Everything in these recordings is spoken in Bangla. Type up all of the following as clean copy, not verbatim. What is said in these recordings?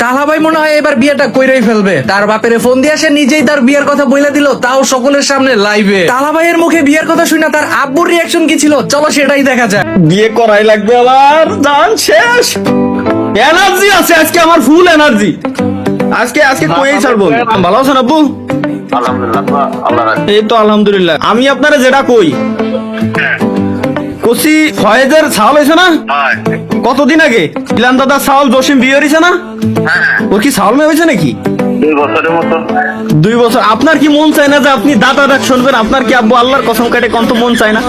তাহা ভাই মনে হয় এবার বিয়েটা কইরাই ফেলবে। তার বাপের ফোন দিয়ে সে নিজেই তার বিয়ের কথা বলে দিল, তাও সকলের সামনে লাইভে। তাহা ভাইয়ের মুখে বিয়ের কথা শুনে তার আব্বুর রিয়াকশন কি ছিল, চলো সেটাই দেখা যায়। বিয়ে করাই লাগবে আবার, দান শেষ। এনার্জি আছে আজকে, আমার ফুল এনার্জি। আজকে আজকে কইই ছাড়বো। ভালো আছেন আব্বু? আলহামদুলিল্লাহ, আল্লাহ রাখে। এই তো আলহামদুলিল্লাহ। আমি আপনারা যেটা কই কসি ফয়েজের ছাওয়াল হয়েছে না হ্যাঁ, কতদিন আগে, ইলান দাদা ছাওয়াল জসিম বিয়ে হয়েছে না, হ্যাঁ, ওর কি ছাওয়াল মেয়ে হয়েছে নাকি? 2 বছরের মতো। 2 বছর। আপনার কি মন চায় না যে আপনি দাদা ডাক শুনবেন? আপনার কি আব্বু আল্লাহর কসম কাটে কত মন চায় না?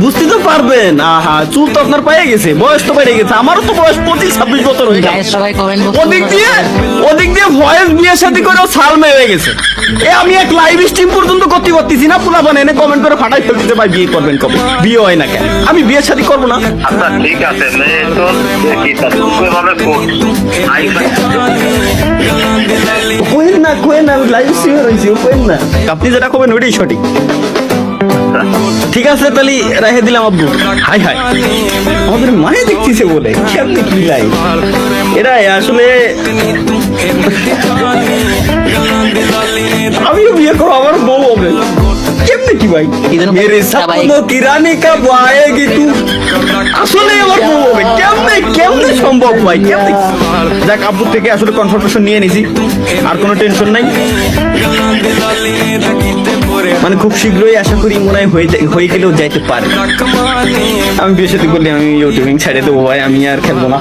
বুঝতে তো পারবেন। আহা, চুল তো আপনার পেয়ে গেছে, বয়স তো বেড়ে গেছে। আমারও তো বয়স 25-26 বছর হয়ে গেছে। ওদিক দিয়ে ভয়েস বিয়ে শাদী করেও ছাল মেয়ে হয়ে গেছে। আমি এক লাইভ স্ট্রিম পর্যন্ত করতে পারতেছি না। পোলা বানায় কমেন্ট করে ফাটাই ফেলতে ভাই বিয়ে করবেন কবে, বিয়ে হয় না কেন? আমি বিয়ে শাদী করবো না। আচ্ছা ঠিক আছে, মেয়ে তো দেখি এভাবে কোয়েন না, লাইভ স্ট্রিমে রয়েছি, কোয়েন না। আপনি যেটা করবেন ওইটাই সঠিক। ঠিক আছে তাহলে রেখে দিলাম আব্বু। হাই হাই, আমাদের মায়ে দেখতেছে বলে কেমনি কি লাই এটা আসলে। আমিও বিয়ে করবো, আমার বউ হবে কেমনি কি ভাই? মেরে সাপনো কিরানি কা বায়েগি তু, আসলে আমার বউ হবে কেমনে, কেমনে সম্ভব ভাই? কেমনে? যাক, আব্বু থেকে আসলে কনফার্মেশন নিয়ে নিছি, আর কোনো টেনশন নাই। মানে খুব শীঘ্রই আশা করি মনে হয় হয়ে গেলেও যাইতে পারে। আমি বিয়ে সাথে করলে আমি ইউটিউবিং ছেড়ে দেবো ভাই, আমি আর খেলবো না।